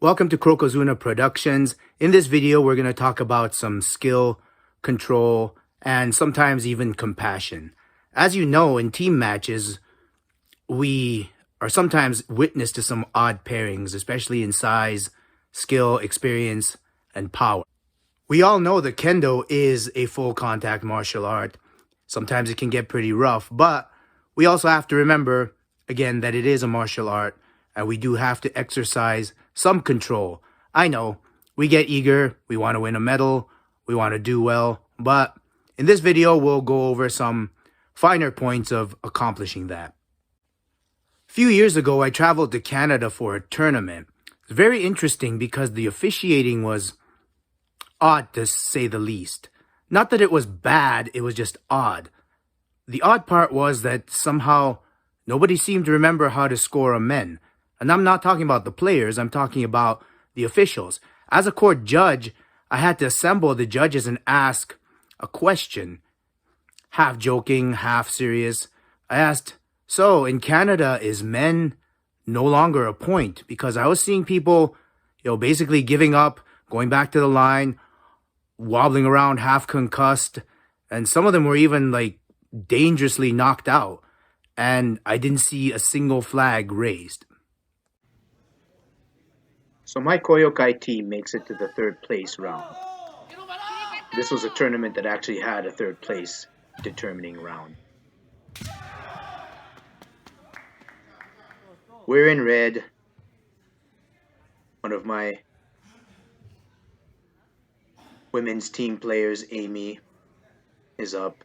Welcome to Crocozuna Productions. In this video, we're going to talk about some skill, control, and sometimes even compassion. As you know, in team matches, we are sometimes witness to some odd pairings, especially in size, skill, experience, and power. We all know that Kendo is a full contact martial art. Sometimes it can get pretty rough, but we also have to remember, again, that it is a martial art and we do have to exercise some control. I know, we get eager, we want to win a medal, we want to do well, but in this video, we'll go over some finer points of accomplishing that. A few years ago, I traveled to Canada for a tournament. It's very interesting because the officiating was odd to say the least. Not that it was bad, it was just odd. The odd part was that somehow nobody seemed to remember how to score a men. And I'm not talking about the players, I'm talking about the officials. As a court judge, I had to assemble the judges and ask a question. Half joking, half serious. I asked, so in Canada, is men no longer a point? Because I was seeing people, basically giving up, going back to the line, wobbling around half concussed, and some of them were even dangerously knocked out, and I didn't see a single flag raised. So my Koyokai team makes it to the third place round. This was a tournament that actually had a third place determining round. We're in red. One of my women's team players, Amy, is up.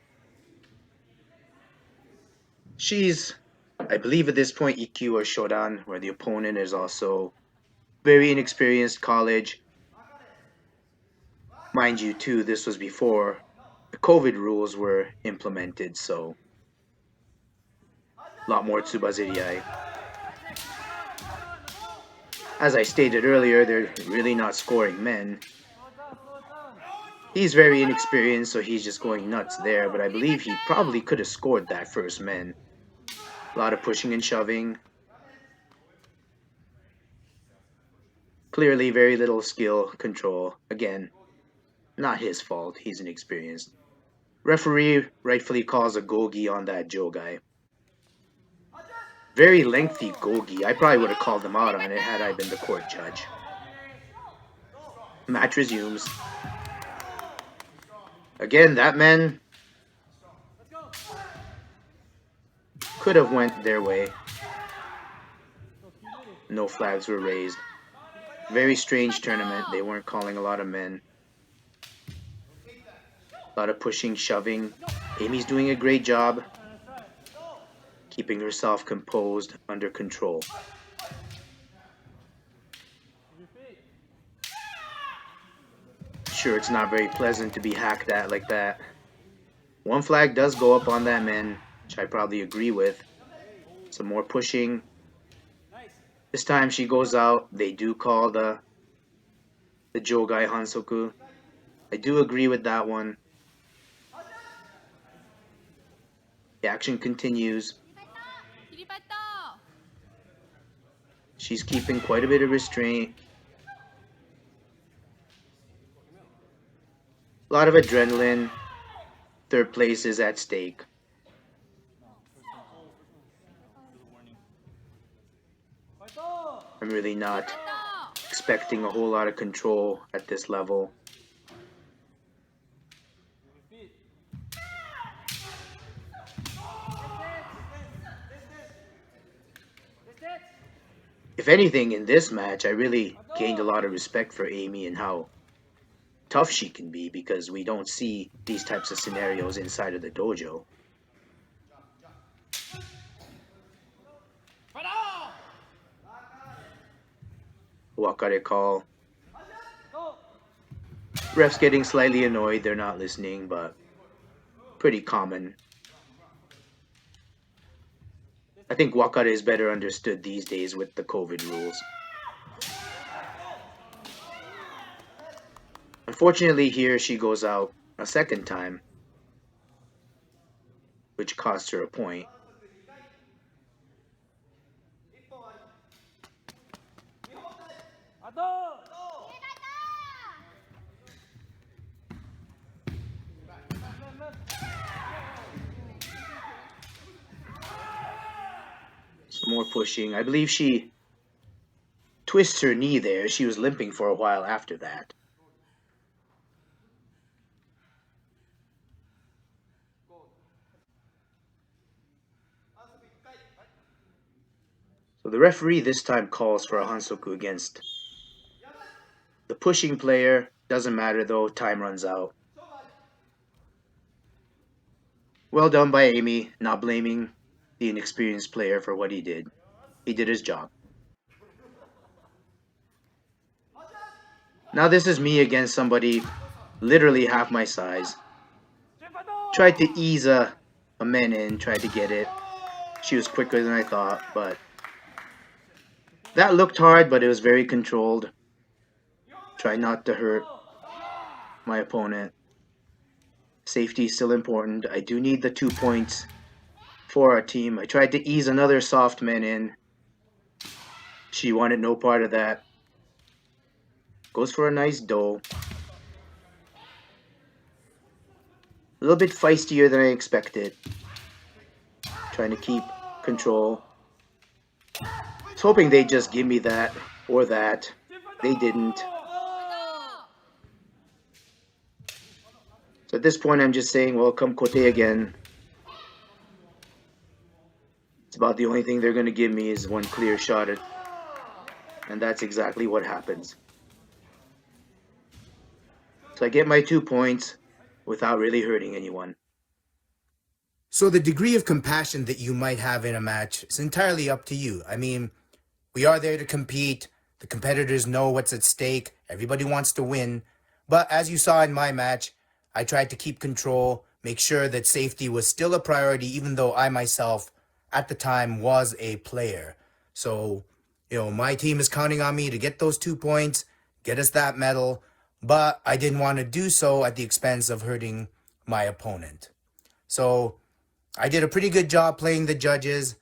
She's, I believe at this point, EQ or Shodan, where the opponent is also very inexperienced college. Mind you, too, this was before the COVID rules were implemented, so a lot more Tsubaziriai. As I stated earlier, they're really not scoring men. He's very inexperienced, so he's just going nuts there, but I believe he probably could have scored that first men. A lot of pushing and shoving. Clearly very little skill, control. Again, not his fault, he's inexperienced. Referee rightfully calls a gogi on that Joe guy. Very lengthy gogi. I probably would have called him out on it had I been the court judge. Match resumes. Again, that man could have went their way. No flags were raised. Very strange tournament. They weren't calling a lot of men. A lot of pushing, shoving. Amy's doing a great job keeping herself composed, under control. Sure, it's not very pleasant to be hacked at like that. One flag does go up on that man, which I probably agree with. Some more pushing. This time she goes out. They do call the Jogai Hansoku. I do agree with that one. The action continues. She's keeping quite a bit of restraint. A lot of adrenaline. Third place is at stake. I'm really not expecting a whole lot of control at this level. If anything, in this match, I really gained a lot of respect for Amy and how tough she can be, because we don't see these types of scenarios inside of the dojo. Wakare call. Refs getting slightly annoyed, they're not listening, but pretty common. I think Wakare is better understood these days with the COVID rules. Unfortunately, here she goes out a second time, which cost her a point. Some more pushing. I believe she twists her knee there. She was limping for a while after that. So the referee this time calls for a Hansoku against the pushing player. Doesn't matter though, time runs out. Well done by Amy, not blaming the inexperienced player for what he did. He did his job. Now this is me against somebody literally half my size. Tried to ease a man in, tried to get it. She was quicker than I thought, but that looked hard, but it was very controlled. Try not to hurt my opponent. Safety is still important. I do need the 2 points for our team. I tried to ease another soft man in. She wanted no part of that. Goes for a nice do. A little bit feistier than I expected. Trying to keep control. I was hoping they'd just give me that or that. They didn't. So at this point I'm just saying, well, come Kote again. It's about the only thing they're going to give me is one clear shot at, and that's exactly what happens. So I get my 2 points without really hurting anyone. So the degree of compassion that you might have in a match is entirely up to you. I mean, we are there to compete. The competitors know what's at stake. Everybody wants to win. But as you saw in my match, I tried to keep control, make sure that safety was still a priority, even though I myself at the time was a player. So, my team is counting on me to get those 2 points, get us that medal, but I didn't want to do so at the expense of hurting my opponent. So I did a pretty good job playing the judges.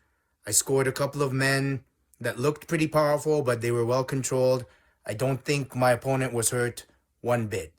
I scored a couple of men that looked pretty powerful, but they were well controlled. I don't think my opponent was hurt one bit.